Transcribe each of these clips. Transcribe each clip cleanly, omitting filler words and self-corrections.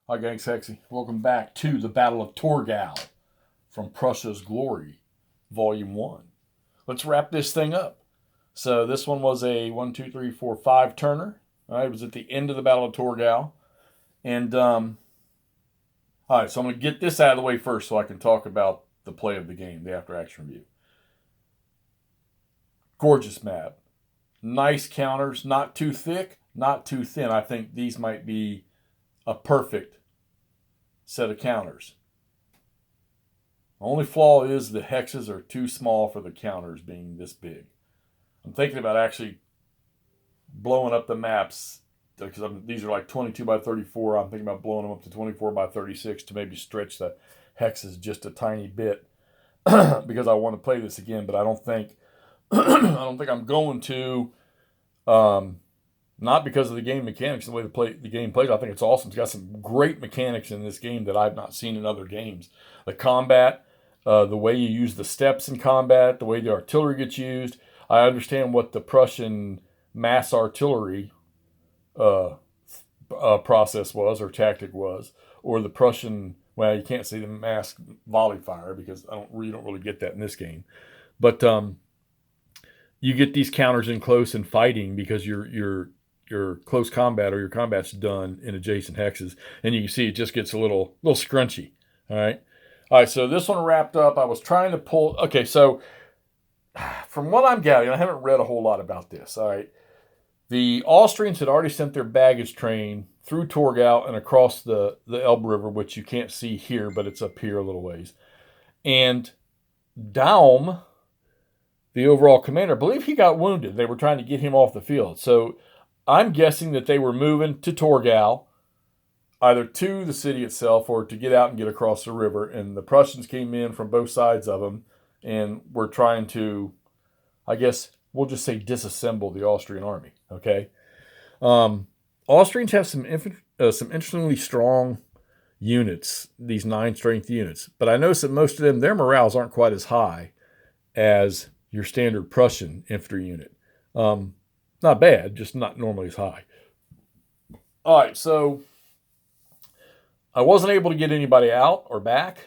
Hi, gang sexy. Welcome back to the Battle of Torgau from Prussia's Glory, Volume 1. Let's wrap this thing up. So this one was a 1, 2, 3, 4, 5 turner. All right, it was at the end of the Battle of Torgau. And, all right, so I'm going to get this out of the way first so I can talk about the play of the game, the after-action review. Gorgeous map. Nice counters, not too thick, not too thin. I think these might be a perfect set of counters. The only flaw is the hexes are too small for the counters being this big. I'm thinking about actually blowing up the maps because these are like 22 by 34. I'm thinking about blowing them up to 24 by 36 to maybe stretch the hexes just a tiny bit because I want to play this again, but I don't think I'm going to. Not because of the game mechanics, the way the game plays. I think it's awesome. It's got some great mechanics in this game that I've not seen in other games. The combat, the way you use the steps in combat, the way the artillery gets used. I understand what the Prussian mass artillery process was or tactic was, or the Prussian. Well, you can't say the mass volley fire because you don't really get that in this game, but you get these counters in close and fighting because your close combat or your combat's done in adjacent hexes, and you can see it just gets a little scrunchy. All right. So this one wrapped up. I was trying to pull. Okay, so from what I'm gathering, I haven't read a whole lot about this. All right, the Austrians had already sent their baggage train through Torgau and across the Elbe River, which you can't see here, but it's up here a little ways. And Daum, the overall commander, I believe he got wounded. They were trying to get him off the field. So I'm guessing that they were moving to Torgau, either to the city itself or to get out and get across the river. And the Prussians came in from both sides of them and were trying to, I guess, we'll just say disassemble the Austrian army. Okay. Austrians have some interestingly strong units, these 9-strength units. But I noticed that most of them, their morales aren't quite as high as your standard Prussian infantry unit. Not bad, just not normally as high. All right, so I wasn't able to get anybody out or back.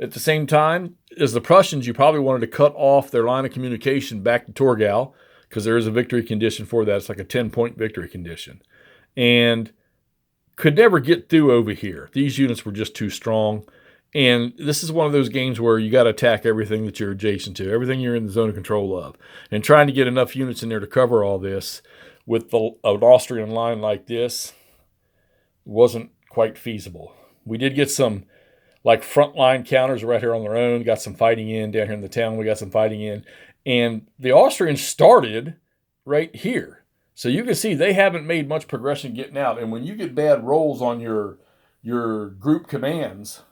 At the same time, as the Prussians, you probably wanted to cut off their line of communication back to Torgau because there is a victory condition for that. It's like a 10-point victory condition. And could never get through over here. These units were just too strong. And this is one of those games where you got to attack everything that you're adjacent to, everything you're in the zone of control of. And trying to get enough units in there to cover all this with an Austrian line like this wasn't quite feasible. We did get some like frontline counters right here on their own, got some fighting in down here in the town. We got some fighting in. And the Austrians started right here. So you can see they haven't made much progression getting out. And when you get bad rolls on your group commands,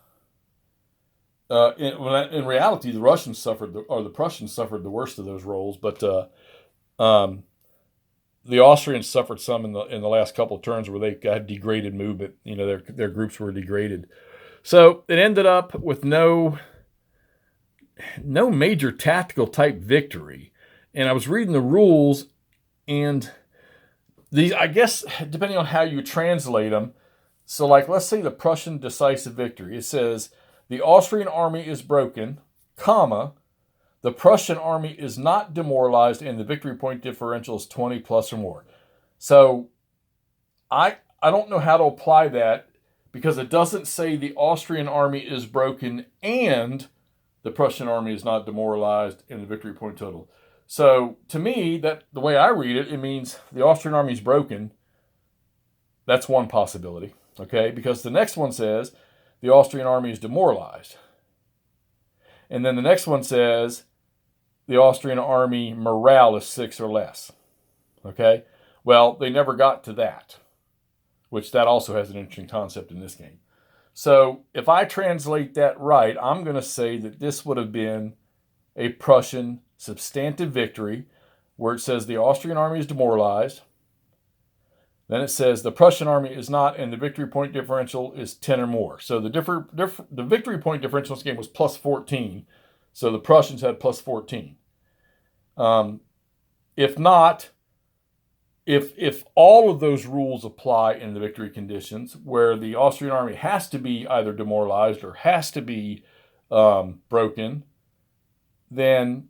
in reality, the Prussians suffered the worst of those rolls, but the Austrians suffered some in the last couple of turns where they had degraded movement. You know, their groups were degraded, so it ended up with no major tactical type victory. And I was reading the rules, and these, I guess, depending on how you translate them. So, like, let's say the Prussian decisive victory. It says, the Austrian army is broken, comma, the Prussian army is not demoralized, and the victory point differential is 20 plus or more. So I don't know how to apply that because it doesn't say the Austrian army is broken and the Prussian army is not demoralized in the victory point total. So to me, that the way I read it, it means the Austrian army is broken. That's one possibility, okay? Because the next one says the Austrian army is demoralized. And then the next one says the Austrian army morale is 6 or less. Okay? Well, they never got to that, which that also has an interesting concept in this game. So if I translate that right, I'm going to say that this would have been a Prussian substantive victory where it says the Austrian army is demoralized. Then it says the Prussian army is not, and the victory point differential is 10 or more. So the victory point differential in this game was plus 14. So the Prussians had plus 14. If not, if all of those rules apply in the victory conditions, where the Austrian army has to be either demoralized or has to be broken, then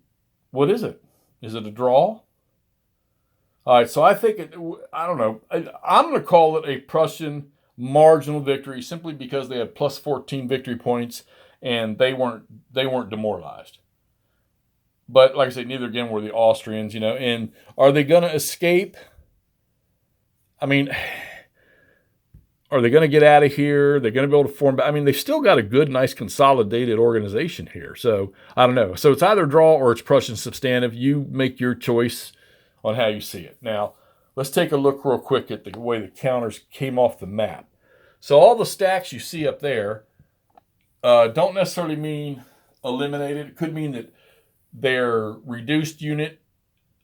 what is it? Is it a draw? All right, so I think I don't know. I'm going to call it a Prussian marginal victory simply because they had plus 14 victory points and they weren't demoralized. But like I said, neither again were the Austrians, you know. And are they going to escape? I mean, are they going to get out of here? They're going to be able to form. I mean, they've still got a good, nice, consolidated organization here. So I don't know. So it's either draw or it's Prussian substantive. You make your choice on how you see it. Now, let's take a look real quick at the way the counters came off the map. So all the stacks you see up there don't necessarily mean eliminated. It could mean that their reduced unit,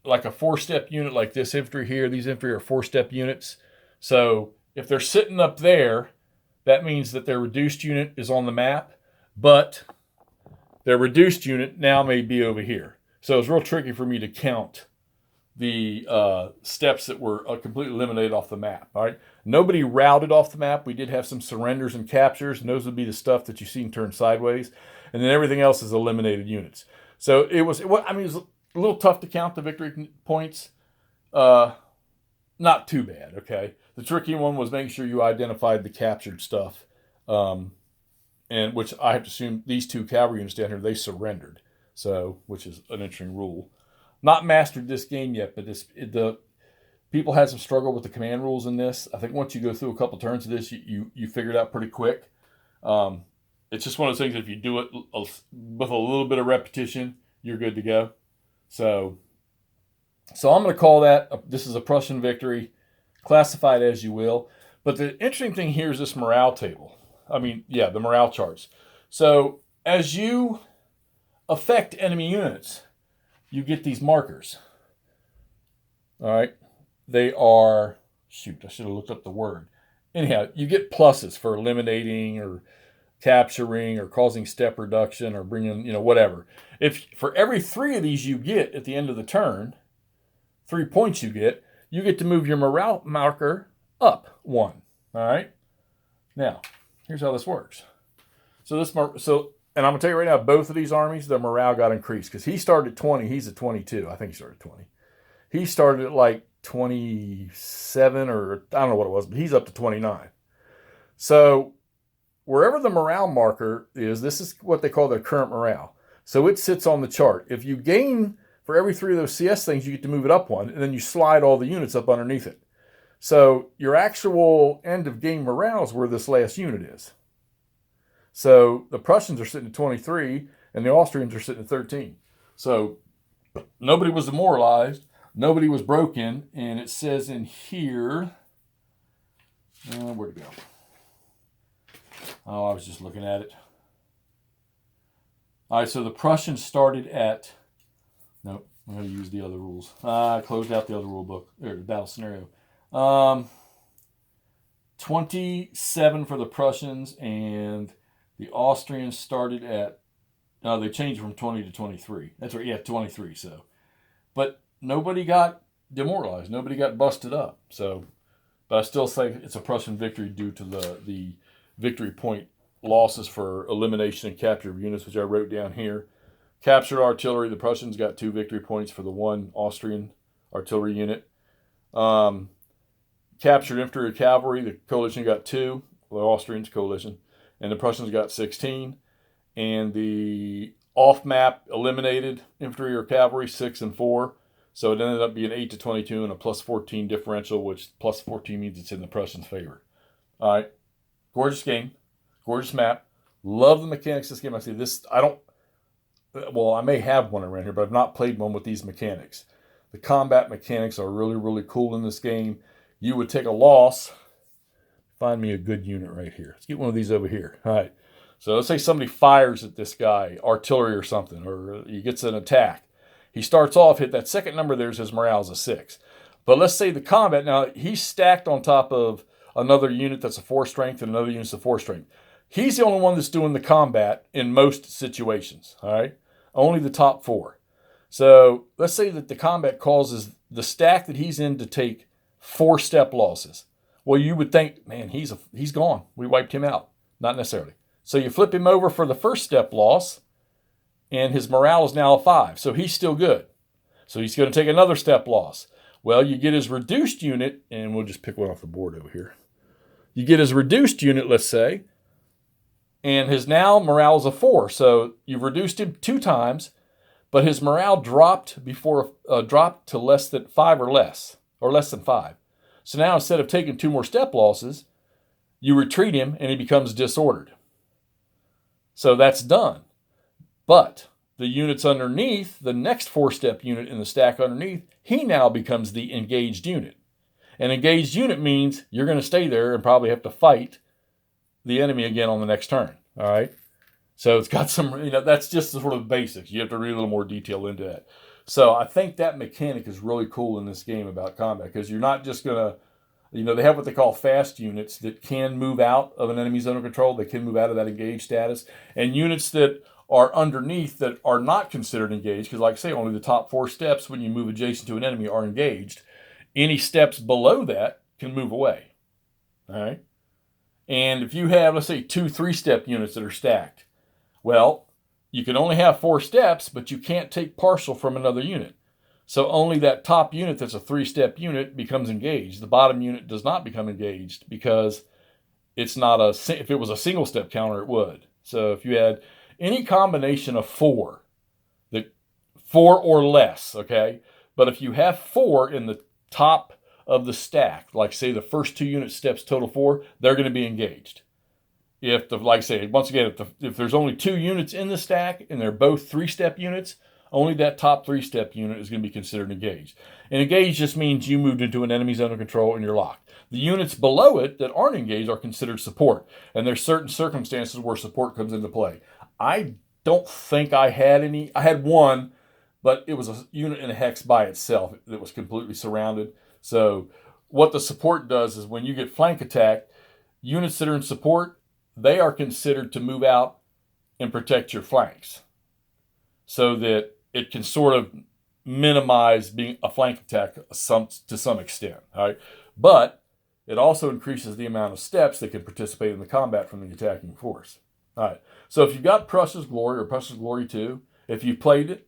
like a 4-step unit like this infantry here, these infantry are 4-step units. So if they're sitting up there, that means that their reduced unit is on the map, but their reduced unit now may be over here. So it's real tricky for me to count the steps that were completely eliminated off the map. All right, nobody routed off the map. We did have some surrenders and captures, and those would be the stuff that you see turned sideways, and then everything else is eliminated units. So it was a little tough to count the victory points. Not too bad. Okay, the tricky one was making sure you identified the captured stuff, and which I have to assume these 2 cavalry units down here, they surrendered. So, which is an interesting rule. Not mastered this game yet, but the people had some struggle with the command rules in this. I think once you go through a couple turns of this, you figure it out pretty quick. It's just one of those things that if you do it with a little bit of repetition, you're good to go. So I'm going to call that, this is a Prussian victory, classify it as you will. But the interesting thing here is this morale table. The morale charts. So as you affect enemy units, you get these markers. All right. They are, I should have looked up the word. Anyhow, you get pluses for eliminating or capturing or causing step reduction or bringing, whatever. If for every 3 of these you get at the end of the turn, 3 points you get to move your morale marker up 1. All right. Now, here's how this works. And I'm going to tell you right now, both of these armies, their morale got increased because he started at 20. He's at 22. I think he started at 20. He started at like 27 or I don't know what it was, but he's up to 29. So wherever the morale marker is, this is what they call their current morale. So it sits on the chart. If you gain for every 3 of those CS things, you get to move it up 1, and then you slide all the units up underneath it. So your actual end of game morale is where this last unit is. So the Prussians are sitting at 23, and the Austrians are sitting at 13. So nobody was demoralized, nobody was broken, and it says in here, where'd it go? Oh, I was just looking at it. All right, so the Prussians started at, nope, I'm going to use the other rules. I closed out the other rule book, or the battle scenario. 27 for the Prussians, and the Austrians started at, they changed from 20 to 23. That's right, yeah, 23. So, but nobody got demoralized. Nobody got busted up. So, but I still say it's a Prussian victory due to the victory point losses for elimination and capture of units, which I wrote down here. Captured artillery, the Prussians got 2 victory points for the 1 Austrian artillery unit. Captured infantry or cavalry, the coalition got 2, the Austrians coalition, and the Prussians got 16. And the off-map eliminated infantry or cavalry, 6 and 4. So it ended up being 8 to 22 and a plus 14 differential, which plus 14 means it's in the Prussians' favor. All right. Gorgeous game. Gorgeous map. Love the mechanics of this game. I may have one around here, but I've not played one with these mechanics. The combat mechanics are really, really cool in this game. You would take a loss. Find me a good unit right here. Let's get one of these over here. All right. So let's say somebody fires at this guy, artillery or something, or he gets an attack. He starts off, hit that second number there, says morale is a 6. But let's say the combat, now he's stacked on top of another unit that's a 4 strength and another unit's a 4 strength. He's the only one that's doing the combat in most situations, all right? Only the top 4. So let's say that the combat causes the stack that he's in to take 4-step losses. Well, you would think, man, he's gone. We wiped him out. Not necessarily. So you flip him over for the 1st-step loss, and his morale is now a 5. So he's still good. So he's going to take another step loss. Well, you get his reduced unit, and we'll just pick one off the board over here. You get his reduced unit, let's say, and his now morale is a 4. So you've reduced him 2 times, but his morale dropped to less than 5 or less than 5. So now instead of taking 2 more step losses, you retreat him and he becomes disordered. So that's done. But the units underneath, the next 4-step unit in the stack underneath, he now becomes the engaged unit. An engaged unit means you're going to stay there and probably have to fight the enemy again on the next turn. All right. So it's got some, that's just sort of the basics. You have to read a little more detail into that. So I think that mechanic is really cool in this game about combat, because you're not just going to, they have what they call fast units that can move out of an enemy zone of control. They can move out of that engaged status. And units that are underneath that are not considered engaged, because like I say, only the top 4 steps when you move adjacent to an enemy are engaged. Any steps below that can move away. All right. And if you have, let's say, 2 3-step units that are stacked, well, you can only have 4 steps, but you can't take partial from another unit. So only that top unit that's a 3-step unit becomes engaged. The bottom unit does not become engaged because it's not if it was a single step counter, it would. So if you had any combination of 4 or less, okay? But if you have 4 in the top of the stack, like say the first 2 unit steps total 4, they're going to be engaged. Like I say, once again, if there's only 2 units in the stack and they're both 3-step units, only that top 3-step unit is going to be considered engaged. And engaged just means you moved into an enemy zone of control and you're locked. The units below it that aren't engaged are considered support. And there's certain circumstances where support comes into play. I don't think I had any. I had one, but it was a unit in a hex by itself that was completely surrounded. So what the support does is when you get flank attacked, units that are in support, they are considered to move out and protect your flanks so that it can sort of minimize being a flank attack to some extent. All right. But it also increases the amount of steps that can participate in the combat from the attacking force. All right. So if you've got Prussia's Glory or Prussia's Glory 2, if you played it,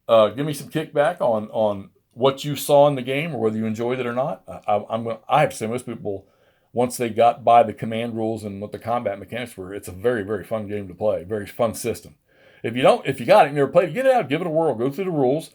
give me some kickback on what you saw in the game or whether you enjoyed it or not. I have to say most people, once they got by the command rules and what the combat mechanics were, it's a very, very fun game to play. Very fun system. If you got it and never played it, get it out, give it a whirl, go through the rules.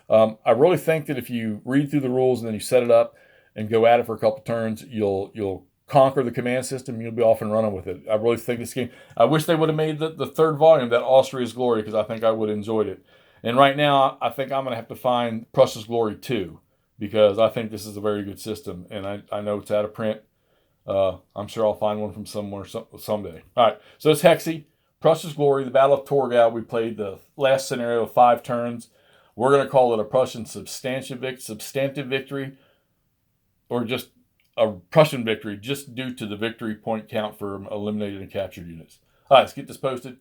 I really think that if you read through the rules and then you set it up and go at it for a couple turns, you'll conquer the command system. You'll be off and running with it. I really think this game, I wish they would have made the 3rd volume, that Austria's Glory, because I think I would have enjoyed it. And right now, I think I'm going to have to find Prussia's Glory 2, because I think this is a very good system. And I know it's out of print. I'm sure I'll find one from somewhere someday. All right, so it's Hexy, Prussia's Glory, the Battle of Torgau. We played the last scenario of 5 turns. We're going to call it a Prussian substantive victory, or just a Prussian victory, just due to the victory point count for eliminated and captured units. All right, let's get this posted,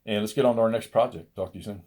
and let's get on to our next project. Talk to you soon.